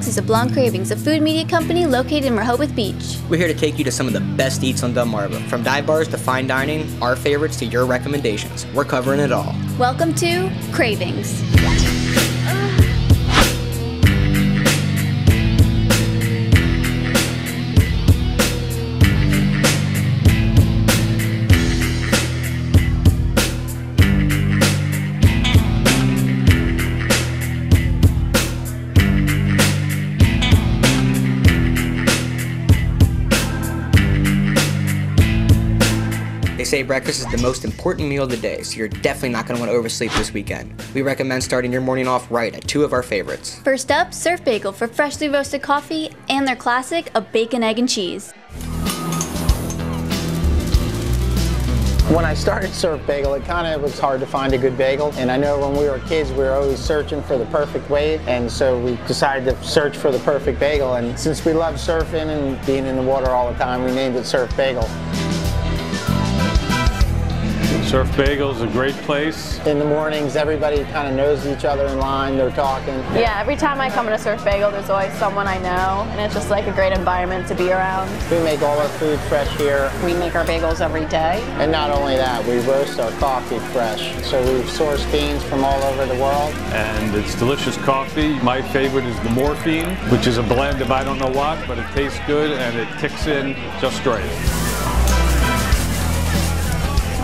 Next is the Blonde Cravings, a food media company located in Rehoboth Beach. We're here to take you to some of the best eats on Delmarva. From dive bars to fine dining, our favorites to your recommendations. We're covering it all. Welcome to Cravings. They say breakfast is the most important meal of the day, so you're definitely not going to want to oversleep this weekend. We recommend starting your morning off right at two of our favorites. First up, Surf Bagel for freshly roasted coffee and their classic, a bacon, egg, and cheese. When I started Surf Bagel, it kind of was hard to find a good bagel. And I know when we were kids, we were always searching for the perfect wave. And so we decided to search for the perfect bagel. And since we love surfing and being in the water all the time, we named it Surf Bagel. Surf Bagel is a great place. In the mornings, everybody kind of knows each other in line, they're talking. Yeah, every time I come to Surf Bagel, there's always someone I know, and it's just like a great environment to be around. We make all our food fresh here. We make our bagels every day. And not only that, we roast our coffee fresh. So we've sourced beans from all over the world. And it's delicious coffee. My favorite is the Morphine, which is a blend of I don't know what, but it tastes good and it kicks in just right.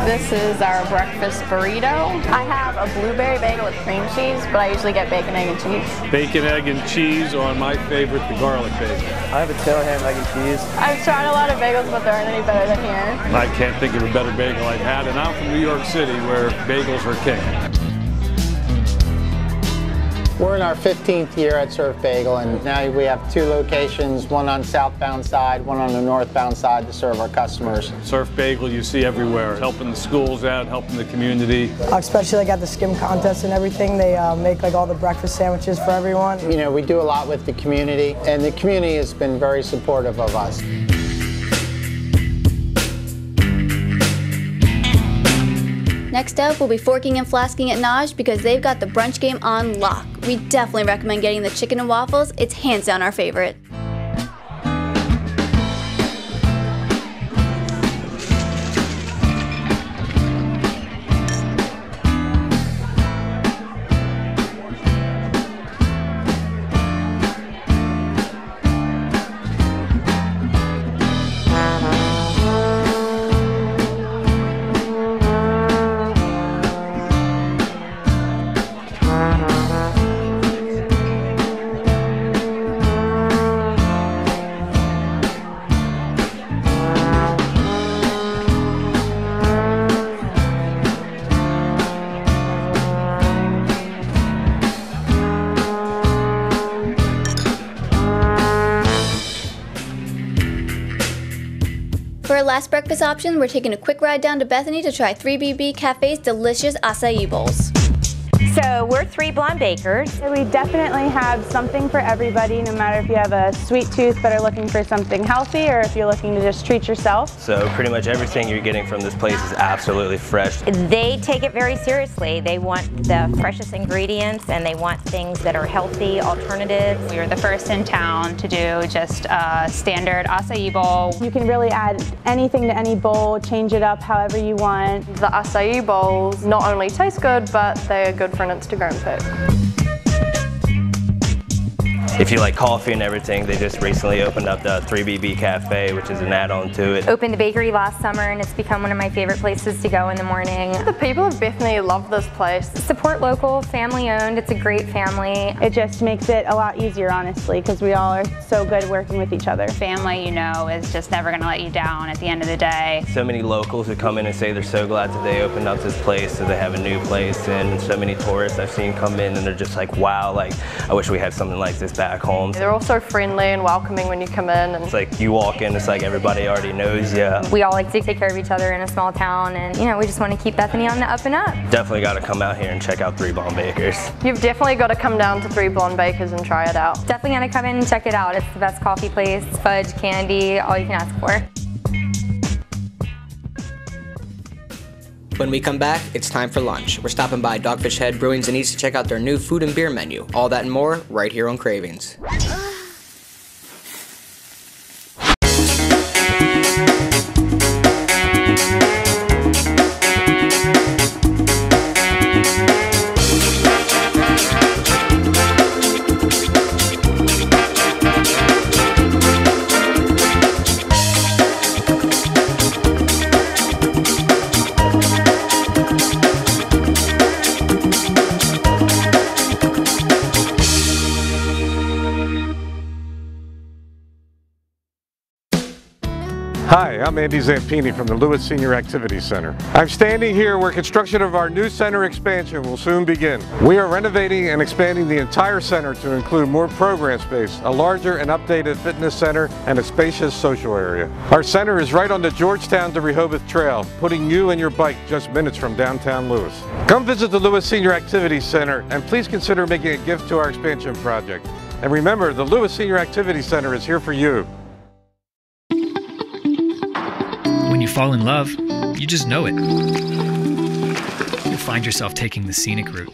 This is our breakfast burrito. I have a blueberry bagel with cream cheese, but I usually get bacon, egg, and cheese. Bacon, egg, and cheese, or my favorite, the garlic bagel. I have a tail ham, egg, and cheese. I've tried a lot of bagels, but there aren't any better than here. I can't think of a better bagel I've had, and I'm from New York City, where bagels are king. We're in our 15th year at Surf Bagel, and now we have two locations, one on southbound side, one on the northbound side to serve our customers. Surf Bagel you see everywhere, helping the schools out, helping the community. Especially like at the skim contest and everything, they make like all the breakfast sandwiches for everyone. You know, we do a lot with the community, and the community has been very supportive of us. Next up, we'll be forking and flasking at Naj because they've got the brunch game on lock. We definitely recommend getting the chicken and waffles. It's hands down our favorite. For our last breakfast option, we're taking a quick ride down to Bethany to try 3BB Cafe's delicious acai bowls. So we're three blonde bakers. We definitely have something for everybody, no matter if you have a sweet tooth but are looking for something healthy or if you're looking to just treat yourself. So pretty much everything you're getting from this place is absolutely fresh. They take it very seriously. They want the freshest ingredients and they want things that are healthy alternatives. We were the first in town to do just a standard acai bowl. You can really add anything to any bowl, change it up however you want. The acai bowls not only taste good, but they're good for an Instagram pic. If you like coffee and everything, they just recently opened up the 3BB Cafe, which is an add-on to it. Opened the bakery last summer and it's become one of my favorite places to go in the morning. The people of Bethany love this place. Support local, family owned, it's a great family. It just makes it a lot easier, honestly, because we all are so good working with each other. Family, you know, is just never going to let you down at the end of the day. So many locals who come in and say they're so glad that they opened up this place, so they have a new place, and so many tourists I've seen come in and they're just like, wow, like, I wish we had something like this back home. They're also friendly and welcoming when you come in. And it's like you walk in, it's like everybody already knows you. We all like to take care of each other in a small town, and you know, we just want to keep Bethany on the up and up. Definitely got to come out here and check out Three Blonde Bakers. You've definitely got to come down to Three Blonde Bakers and try it out. Definitely got to come in and check it out. It's the best coffee place, fudge, candy, all you can ask for. When we come back, it's time for lunch. We're stopping by Dogfish Head Brewings and Eats to check out their new food and beer menu. All that and more right here on Cravings. Hi, I'm Andy Zampini from the Lewis Senior Activity Center. I'm standing here where construction of our new center expansion will soon begin. We are renovating and expanding the entire center to include more program space, a larger and updated fitness center, and a spacious social area. Our center is right on the Georgetown to Rehoboth Trail, putting you and your bike just minutes from downtown Lewis. Come visit the Lewis Senior Activity Center and please consider making a gift to our expansion project. And remember, the Lewis Senior Activity Center is here for you. When you fall in love, you just know it. You'll find yourself taking the scenic route.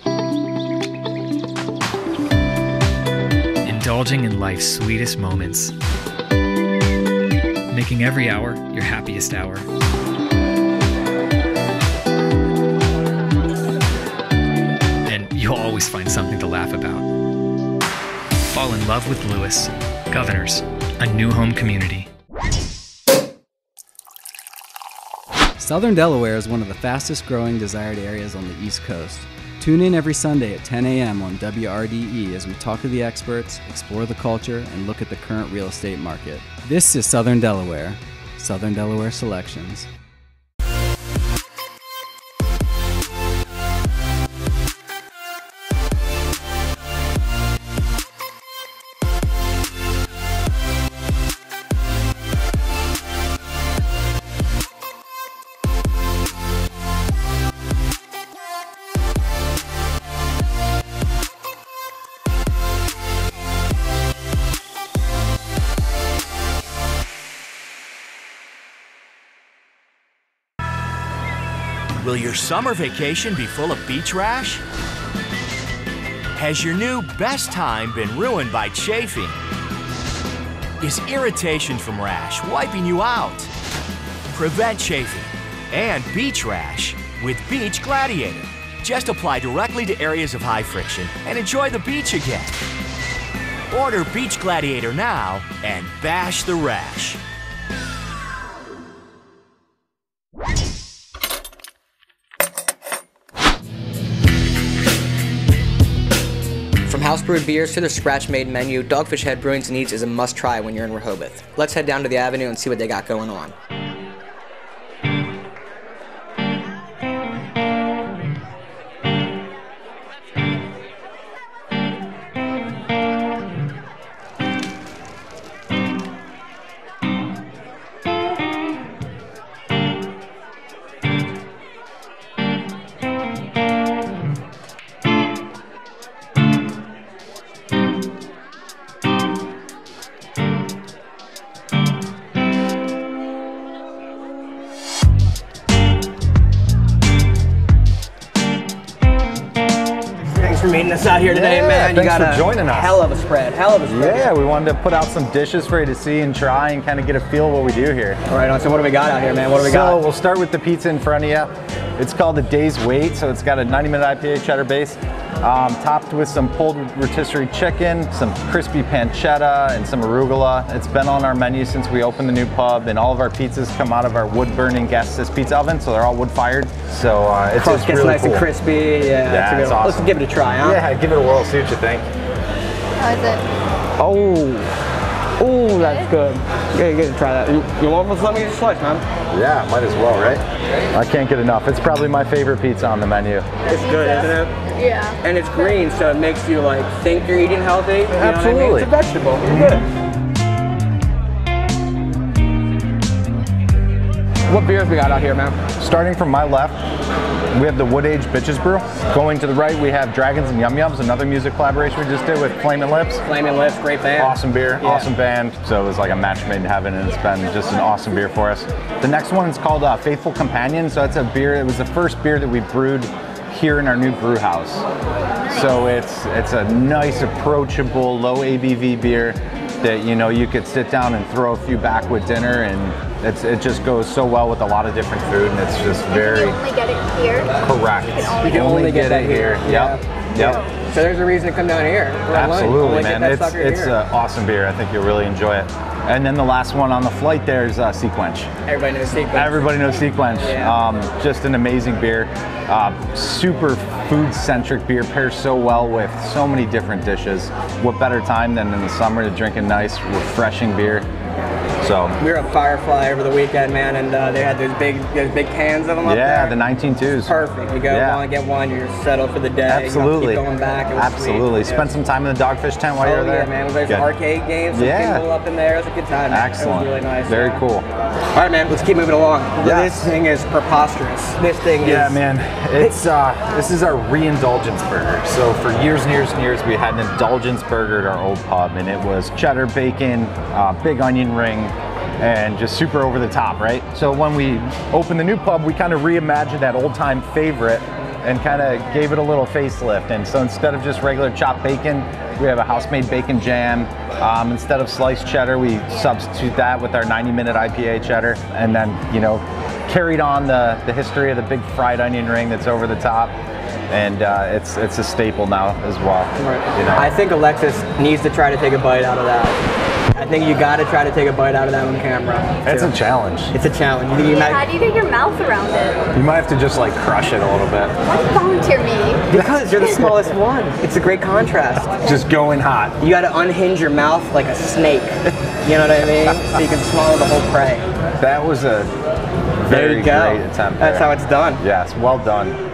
Indulging in life's sweetest moments. Making every hour your happiest hour. And you'll always find something to laugh about. Fall in love with Lewis. Governors, a new home community. Southern Delaware is one of the fastest growing desired areas on the East Coast. Tune in every Sunday at 10 a.m. on WRDE as we talk to the experts, explore the culture, and look at the current real estate market. This is Southern Delaware, Southern Delaware Selections. Will your summer vacation be full of beach rash? Has your new best time been ruined by chafing? Is irritation from rash wiping you out? Prevent chafing and beach rash with Beach Gladiator. Just apply directly to areas of high friction and enjoy the beach again. Order Beach Gladiator now and bash the rash. From house-brewed beers to their scratch-made menu, Dogfish Head Brewing's Needs is a must-try when you're in Rehoboth. Let's head down to the Avenue and see what they got going on. For meeting us out here today, man. Thanks for joining us. Hell of a spread. Yeah, we wanted to put out some dishes for you to see and try and kind of get a feel of what we do here. All right, so what do we got out here, man? What do we got? So we'll start with the pizza in front of you. It's called the Day's Wait, so it's got a 90-minute IPA cheddar base, topped with some pulled rotisserie chicken, some crispy pancetta, and some arugula. It's been on our menu since we opened the new pub, and all of our pizzas come out of our wood-burning gas assist pizza oven, so they're all wood-fired. So it's Crust just gets really nice cool. and crispy. Yeah, it's awesome. Let's give it a try, huh? Yeah, give it a whirl, see what you think. How is it? Oh, that's good. You gotta try that. You want to let me get a slice, man? Yeah, might as well, right? I can't get enough. It's probably my favorite pizza on the menu. It's good, isn't it? Yeah. And it's green, so it makes you like think you're eating healthy. You Absolutely. know what I mean? It's a vegetable. It's good. What beers we got out here, man? Starting from my left, we have the Wood Age Bitches Brew. Going to the right, we have Dragons and Yum Yums, another music collaboration we just did with Flamin' Lips. Flamin' Lips, great band. Awesome beer, Yeah. awesome band. So it was like a match made in heaven, and it's been just an awesome beer for us. The next one is called Faithful Companion. So it's a beer, it was the first beer that we brewed here in our new brew house. So it's a nice, approachable, low ABV beer that, you know, you could sit down and throw a few back with dinner, and it just goes so well with a lot of different food, and it's just very... You only get it here? Correct. You can only get that here. Yep. So there's a reason to come down here. Absolutely, man. It's an awesome beer. I think you'll really enjoy it. And then the last one on the flight there is Sequench. Everybody knows Sequench. Everybody knows Sequench. Yeah. Just an amazing beer. Super food-centric beer. Pairs so well with so many different dishes. What better time than in the summer to drink a nice, refreshing beer? So we were at Firefly over the weekend, man, and they had those big cans of them up there. Yeah, the 19.2s. Perfect. You go on, get one, you're settled for the day. Absolutely. You keep going back. It was Absolutely. Sweet. Spend some time in the Dogfish tent while you're there. Yeah, man. There's arcade games, some pinball up in there. It was a good time, man. Excellent. It was really nice. Very cool. All right, man. Let's keep moving along. This thing is preposterous. This thing is... Yeah, man. It's this is our re-indulgence burger. So for years and years and years, we had an indulgence burger at our old pub, and it was cheddar bacon, big onion ring, and just super over the top, right? So when we opened the new pub, we kind of reimagined that old time favorite and kind of gave it a little facelift. And so instead of just regular chopped bacon, we have a house-made bacon jam. Instead of sliced cheddar, we substitute that with our 90-minute IPA cheddar, and then, you know, carried on the history of the big fried onion ring that's over the top. And it's a staple now as well. Right. You know? I think Alexis needs to try to take a bite out of that. I think you got to try to take a bite out of that on camera. It's a challenge. It's a challenge. How do you get your mouth around it? You might have to just like crush it a little bit. Why do you volunteer me? Because you're the smallest one. It's a great contrast. Just going hot. You got to unhinge your mouth like a snake. You know what I mean? So you can swallow the whole prey. That was a very great attempt. That's how it's done. Yes, well done.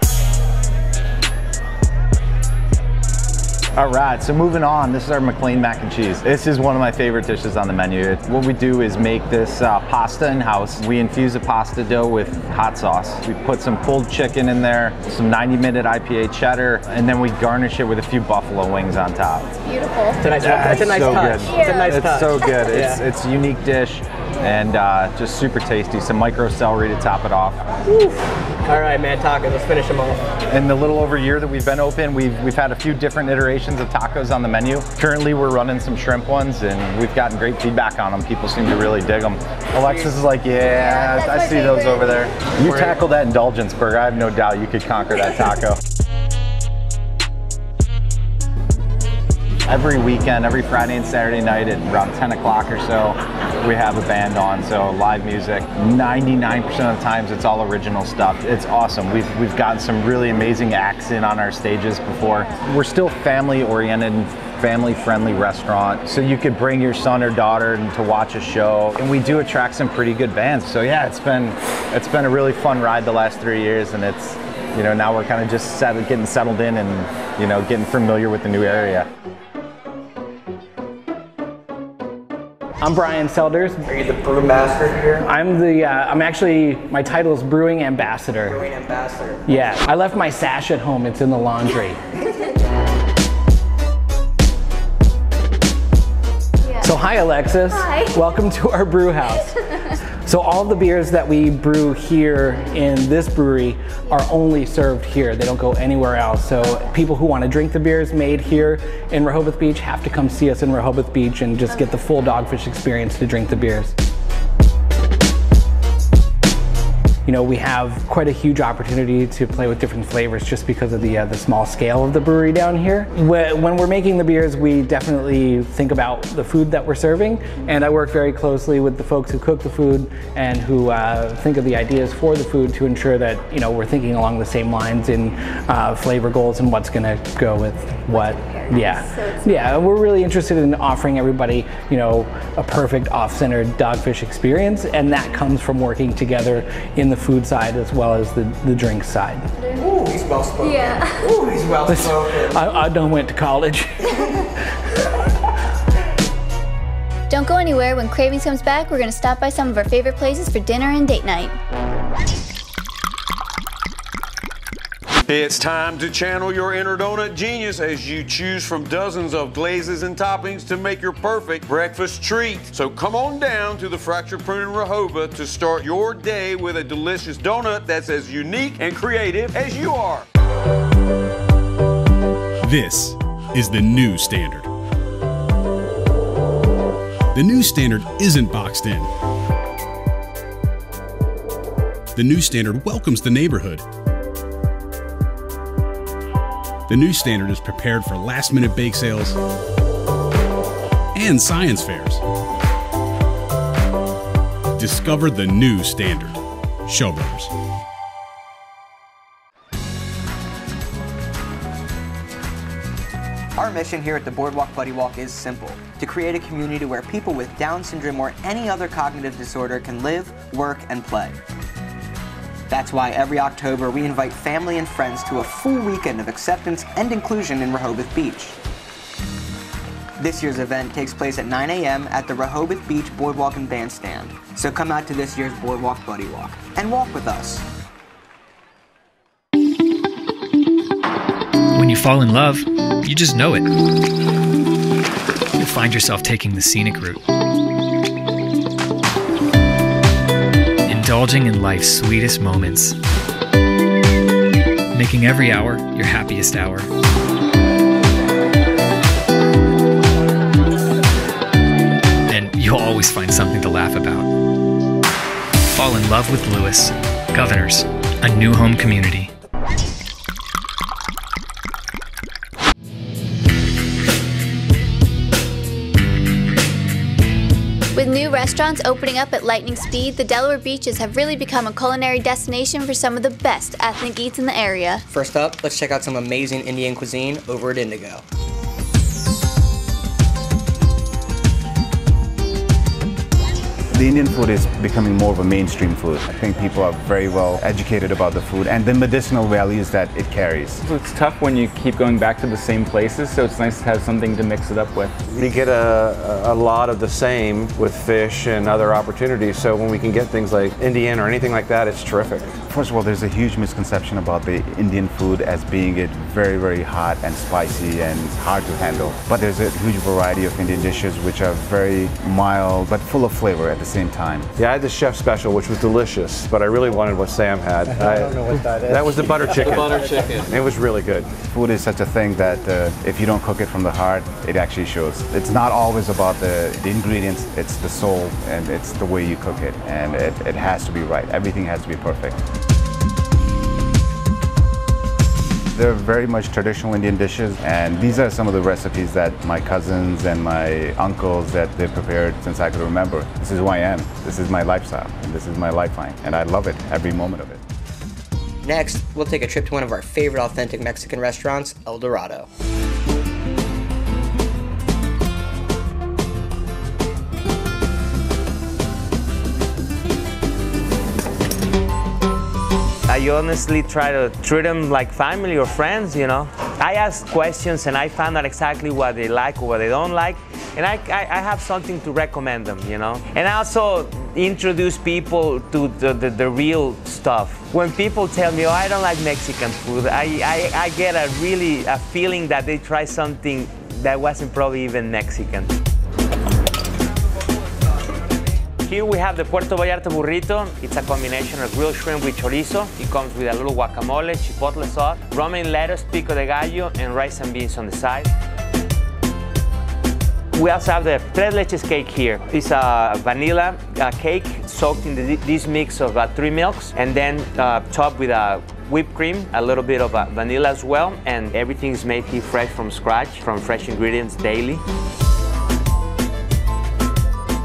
All right, so moving on, this is our McLean mac and cheese. This is one of my favorite dishes on the menu. What we do is make this pasta in-house. We infuse the pasta dough with hot sauce. We put some pulled chicken in there, some 90-minute IPA cheddar, and then we garnish it with a few buffalo wings on top. It's beautiful. It's a nice touch. It's a nice touch. It's a nice touch. It's so good. It's a unique dish and just super tasty. Some micro celery to top it off. Oof. All right, man, tacos. Let's finish them off. In the little over a year that we've been open, we've had a few different iterations of tacos on the menu. Currently, we're running some shrimp ones, and we've gotten great feedback on them. People seem to really dig them. Alexis is like, yeah, I see those over there. You tackle that indulgence burger, I have no doubt you could conquer that taco. Every weekend, every Friday and Saturday night at around 10 o'clock or so, we have a band on, so live music. 99% of the times it's all original stuff. It's awesome. We've gotten some really amazing acts in on our stages before. We're still family-oriented, family-friendly restaurant, so you could bring your son or daughter to watch a show, and we do attract some pretty good bands. So yeah, it's been a really fun ride the last 3 years, and it's, you know, now we're kind of just getting settled in and, you know, getting familiar with the new area. I'm Brian Selders. Are you the brewmaster here? I'm actually, my title is Brewing Ambassador. Brewing Ambassador. Yeah, I left my sash at home, it's in the laundry. So hi Alexis. Hi. Welcome to our brew house. So all the beers that we brew here in this brewery are only served here. They don't go anywhere else. So people who want to drink the beers made here in Rehoboth Beach have to come see us in Rehoboth Beach and just get the full Dogfish experience to drink the beers. You know, we have quite a huge opportunity to play with different flavors just because of the small scale of the brewery down here. When we're making the beers, we definitely think about the food that we're serving, and I work very closely with the folks who cook the food and who think of the ideas for the food to ensure that, you know, we're thinking along the same lines in flavor goals and what's going to go with what. Yeah, we're really interested in offering everybody, you know, a perfect off-centered Dogfish experience, and that comes from working together in the food side as well as the drink side. Ooh, he's well spoken. Yeah. Ooh, he's well spoken. I done went to college. Don't go anywhere. When Cravings comes back, we're going to stop by some of our favorite places for dinner and date night. It's time to channel your inner donut genius as you choose from dozens of glazes and toppings to make your perfect breakfast treat. So come on down to the Fractured Prune in Rehoboth to start your day with a delicious donut that's as unique and creative as you are. This is the new standard. The new standard isn't boxed in. The new standard welcomes the neighborhood. The new standard is prepared for last-minute bake sales and science fairs. Discover the new standard. Showbrothers. Our mission here at the Boardwalk Buddy Walk is simple: to create a community where people with Down syndrome or any other cognitive disorder can live, work, and play. That's why every October we invite family and friends to a full weekend of acceptance and inclusion in Rehoboth Beach. This year's event takes place at 9 a.m. at the Rehoboth Beach Boardwalk and Bandstand. So come out to this year's Boardwalk Buddy Walk and walk with us. When you fall in love, you just know it. You'll find yourself taking the scenic route, indulging in life's sweetest moments, making every hour your happiest hour. And you'll always find something to laugh about. Fall in love with Lewis. Governors, a new home community. With new restaurants opening up at lightning speed, the Delaware beaches have really become a culinary destination for some of the best ethnic eats in the area. First up, let's check out some amazing Indian cuisine over at Indigo. The Indian food is becoming more of a mainstream food. I think people are very well educated about the food and the medicinal values that it carries. So it's tough when you keep going back to the same places, so it's nice to have something to mix it up with. We get a lot of the same with fish and other opportunities, so when we can get things like Indian or anything like that, it's terrific. First of all, there's a huge misconception about the Indian food as being it very, very hot and spicy and hard to handle. But there's a huge variety of Indian dishes which are very mild but full of flavor at the same time. Yeah, I had the chef special, which was delicious, but I really wanted what Sam had. I don't know what that is. That was the butter chicken. The butter chicken. It was really good. Food is such a thing that if you don't cook it from the heart, it actually shows. It's not always about the ingredients, it's the soul and it's the way you cook it. And it has to be right. Everything has to be perfect. They're very much traditional Indian dishes, and these are some of the recipes that my cousins and my uncles that they prepared since I could remember. This is who I am. This is my lifestyle, and this is my lifeline, and I love it, every moment of it. Next, we'll take a trip to one of our favorite authentic Mexican restaurants, El Dorado. I honestly try to treat them like family or friends, you know. I ask questions and I find out exactly what they like or what they don't like, and I have something to recommend them, you know. And I also introduce people to the real stuff. When people tell me, oh, I don't like Mexican food, I get a feeling that they try something that wasn't probably even Mexican. Here we have the Puerto Vallarta burrito. It's a combination of grilled shrimp with chorizo. It comes with a little guacamole, chipotle sauce, romaine lettuce, pico de gallo, and rice and beans on the side. We also have the tres leches cake here. It's a vanilla cake soaked in this mix of 3 milks and then topped with whipped cream, a little bit of vanilla as well, and everything is made here fresh from scratch, from fresh ingredients daily.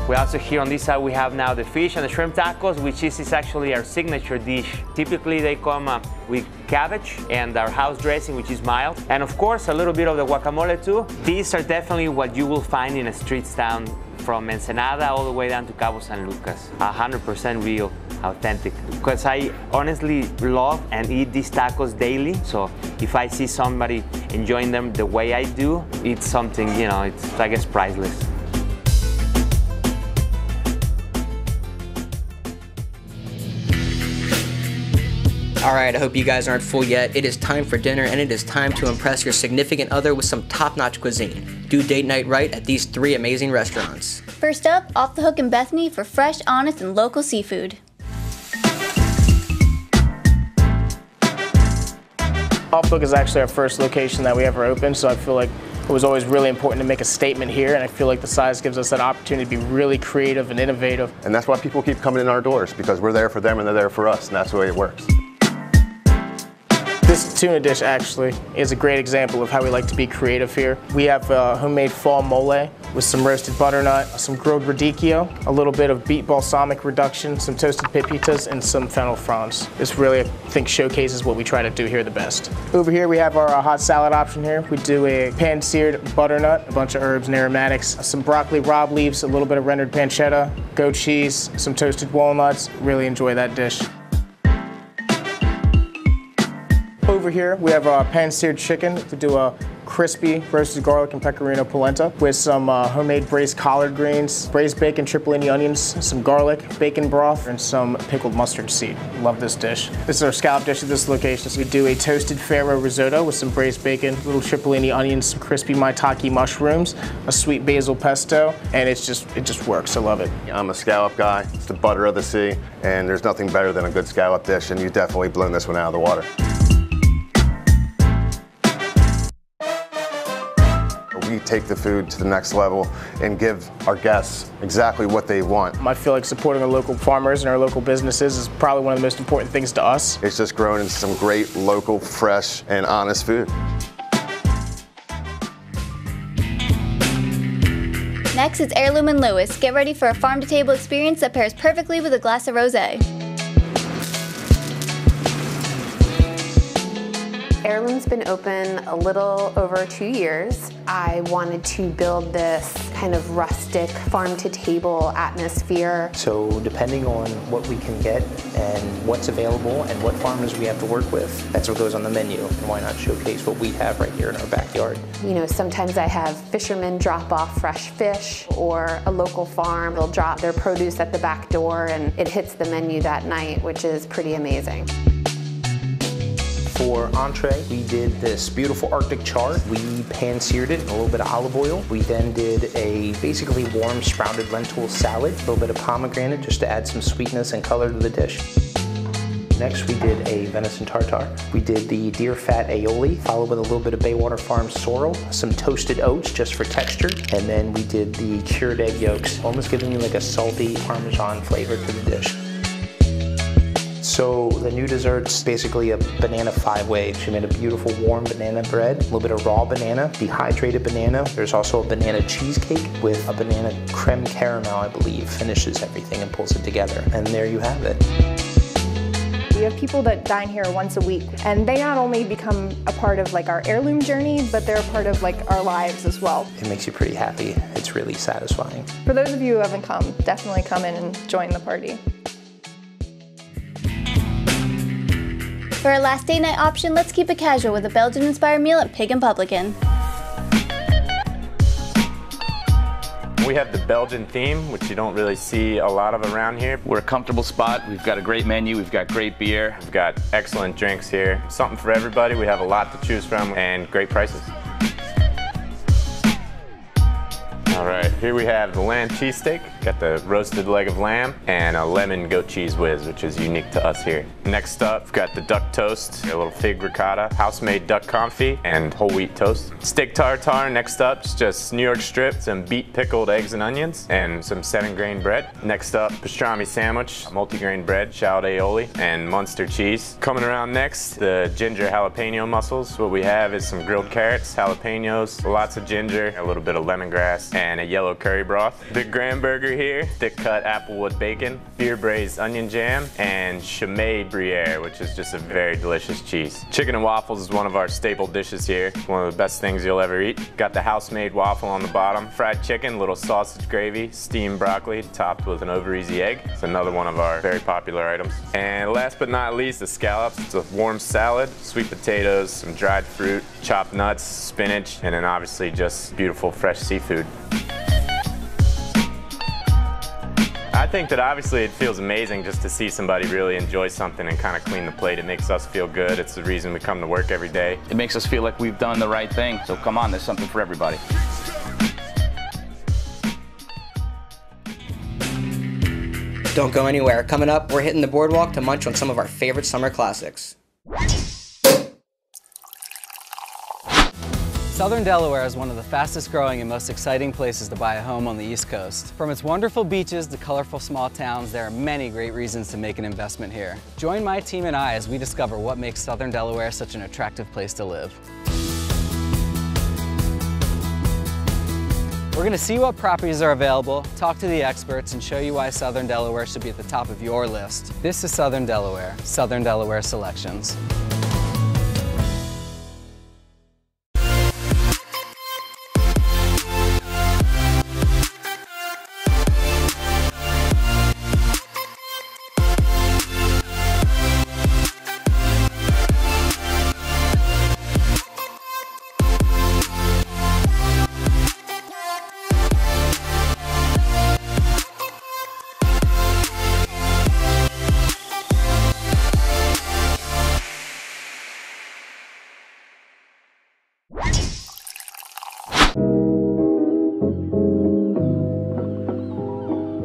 We also here on this side we have now the fish and the shrimp tacos, which is actually our signature dish. Typically they come with cabbage and our house dressing, which is mild, and of course a little bit of the guacamole too. These are definitely what you will find in a street town from Ensenada all the way down to Cabo San Lucas. 100% real, authentic. Because I honestly love and eat these tacos daily, so if I see somebody enjoying them the way I do, it's something, you know, it's, I guess, priceless. Alright, I hope you guys aren't full yet. It is time for dinner, and it is time to impress your significant other with some top-notch cuisine. Do date night right at these 3 amazing restaurants. First up, Off the Hook in Bethany for fresh, honest, and local seafood. Off the Hook is actually our first location that we ever opened, so I feel like it was always really important to make a statement here, and I feel like the size gives us that opportunity to be really creative and innovative. And that's why people keep coming in our doors, because we're there for them and they're there for us, and that's the way it works. This tuna dish actually is a great example of how we like to be creative here. We have homemade fall mole with some roasted butternut, some grilled radicchio, a little bit of beet balsamic reduction, some toasted pepitas, and some fennel fronds. This really, I think, showcases what we try to do here the best. Over here we have our hot salad option here. We do a pan-seared butternut, a bunch of herbs and aromatics, some broccoli rabe leaves, a little bit of rendered pancetta, goat cheese, some toasted walnuts. Really enjoy that dish. Over here we have our pan-seared chicken. We do a crispy roasted garlic and pecorino polenta with some homemade braised collard greens, braised bacon, cipollini onions, some garlic, bacon broth, and some pickled mustard seed. Love this dish. This is our scallop dish at this location. So we do a toasted farro risotto with some braised bacon, little cipollini onions, some crispy maitake mushrooms, a sweet basil pesto, and it just works. I love it. I'm a scallop guy. It's the butter of the sea, and there's nothing better than a good scallop dish, and you definitely blown this one out of the water. We take the food to the next level and give our guests exactly what they want. I feel like supporting our local farmers and our local businesses is probably one of the most important things to us. It's just grown into some great local, fresh, and honest food. Next is Heirloom and Lewis. Get ready for a farm-to-table experience that pairs perfectly with a glass of rosé. Heirloom's been open a little over 2 years. I wanted to build this kind of rustic farm-to-table atmosphere. So depending on what we can get and what's available and what farmers we have to work with, that's what goes on the menu. And why not showcase what we have right here in our backyard? You know, sometimes I have fishermen drop off fresh fish, or a local farm will drop their produce at the back door and it hits the menu that night, which is pretty amazing. For entree, we did this beautiful Arctic char. We pan-seared it in a little bit of olive oil. We then did a basically warm sprouted lentil salad, a little bit of pomegranate just to add some sweetness and color to the dish. Next, we did a venison tartare. We did the deer fat aioli, followed with a little bit of Baywater Farms sorrel, some toasted oats just for texture, and then we did the cured egg yolks, almost giving you like a salty Parmesan flavor to the dish. So the new dessert's basically a banana 5-way. She made a beautiful warm banana bread, a little bit of raw banana, dehydrated banana. There's also a banana cheesecake with a banana creme caramel, I believe, finishes everything and pulls it together. And there you have it. We have people that dine here once a week, and they not only become a part of like our heirloom journey, but they're a part of like our lives as well. It makes you pretty happy. It's really satisfying. For those of you who haven't come, definitely come in and join the party. For our last date night option, let's keep it casual with a Belgian-inspired meal at Pig and Publican. We have the Belgian theme, which you don't really see a lot of around here. We're a comfortable spot. We've got a great menu. We've got great beer. We've got excellent drinks here. Something for everybody. We have a lot to choose from and great prices. All right, here we have the lamb cheesesteak. Got the roasted leg of lamb and a lemon goat cheese whiz, which is unique to us here. Next up, we've got the duck toast, a little fig ricotta, house-made duck confit, and whole wheat toast. Steak tartare next up, it's just New York strip, some beet pickled eggs and onions, and some 7-grain bread. Next up, pastrami sandwich, multi-grain bread, shallot aioli, and Munster cheese. Coming around next, the ginger jalapeno mussels. What we have is some grilled carrots, jalapenos, lots of ginger, a little bit of lemongrass, and a yellow curry broth. Big graham burger here, thick cut applewood bacon, beer braised onion jam, and chimay Gruyere, which is just a very delicious cheese. Chicken and waffles is one of our staple dishes here. One of the best things you'll ever eat. Got the house-made waffle on the bottom, fried chicken, little sausage gravy, steamed broccoli, topped with an over-easy egg. It's another one of our very popular items. And last but not least, the scallops. It's a warm salad, sweet potatoes, some dried fruit, chopped nuts, spinach, and then obviously just beautiful fresh seafood. I think that obviously it feels amazing just to see somebody really enjoy something and kind of clean the plate. It makes us feel good. It's the reason we come to work every day. It makes us feel like we've done the right thing. So come on, there's something for everybody. Don't go anywhere. Coming up, we're hitting the boardwalk to munch on some of our favorite summer classics. Southern Delaware is one of the fastest growing and most exciting places to buy a home on the East Coast. From its wonderful beaches to colorful small towns, there are many great reasons to make an investment here. Join my team and I as we discover what makes Southern Delaware such an attractive place to live. We're going to see what properties are available, talk to the experts, and show you why Southern Delaware should be at the top of your list. This is Southern Delaware Selections.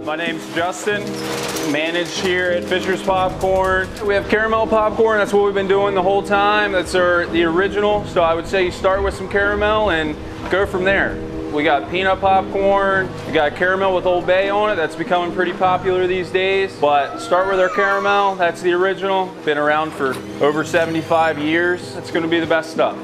My name's Justin, manage here at Fisher's Popcorn. We have caramel popcorn, that's what we've been doing the whole time. That's the original, so I would say you start with some caramel and go from there. We got peanut popcorn, we got caramel with Old Bay on it, that's becoming pretty popular these days. But start with our caramel, that's the original. Been around for over 75 years. That's gonna be the best stuff.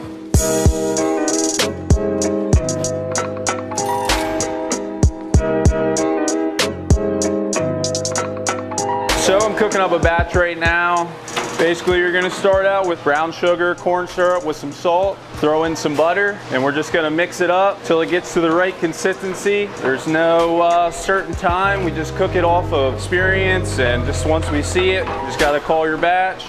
So I'm cooking up a batch right now. Basically, you're gonna start out with brown sugar, corn syrup with some salt, throw in some butter, and we're just gonna mix it up till it gets to the right consistency. There's no certain time. We just cook it off of experience, and just once we see it, you just gotta call your batch.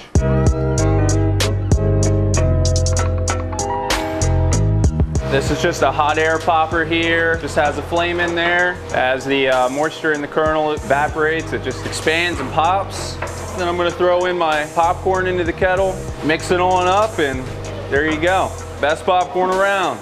This is just a hot air popper here. Just has a flame in there. As the moisture in the kernel evaporates, it just expands and pops. Then I'm gonna throw in my popcorn into the kettle, mix it on up, and there you go. Best popcorn around.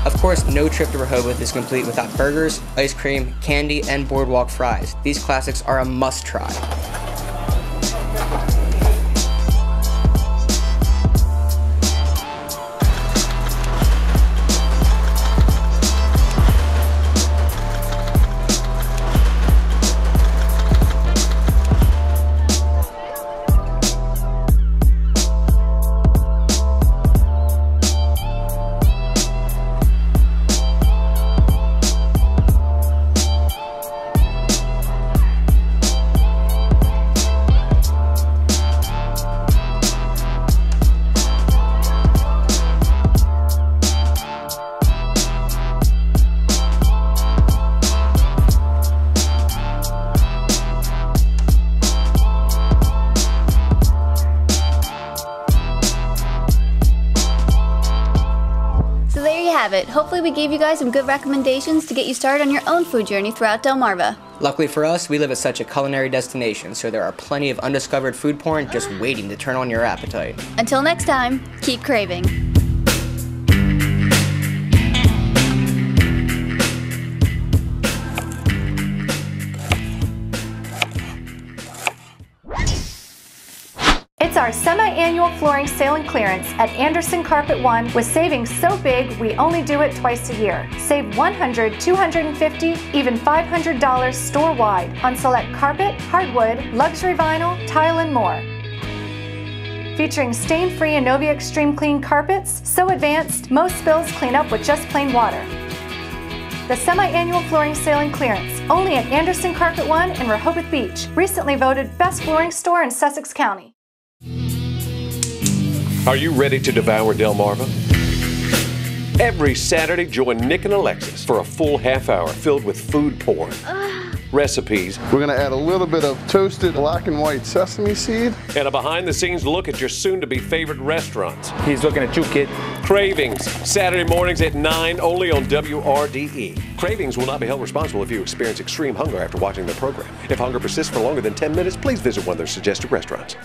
Of course, no trip to Rehoboth is complete without burgers, ice cream, candy, and boardwalk fries. These classics are a must-try. It. Hopefully we gave you guys some good recommendations to get you started on your own food journey throughout Delmarva. Luckily for us, we live at such a culinary destination, so there are plenty of undiscovered food porn just waiting to turn on your appetite. Until next time, keep craving. It's our semi-annual flooring sale and clearance at Anderson Carpet One with savings so big we only do it twice a year. Save $100, $250, even $500 store-wide on select carpet, hardwood, luxury vinyl, tile, and more. Featuring stain-free Innovia Extreme Clean carpets, so advanced, most spills clean up with just plain water. The semi-annual flooring sale and clearance, only at Anderson Carpet One in Rehoboth Beach, recently voted best flooring store in Sussex County. Are you ready to devour Delmarva? Every Saturday, join Nick and Alexis for a full half hour filled with food porn, recipes. We're going to add a little bit of toasted black and white sesame seed. And a behind-the-scenes look at your soon-to-be favorite restaurants. He's looking at you, kid. Cravings, Saturday mornings at 9, only on WRDE. Cravings will not be held responsible if you experience extreme hunger after watching the program. If hunger persists for longer than 10 minutes, please visit one of their suggested restaurants.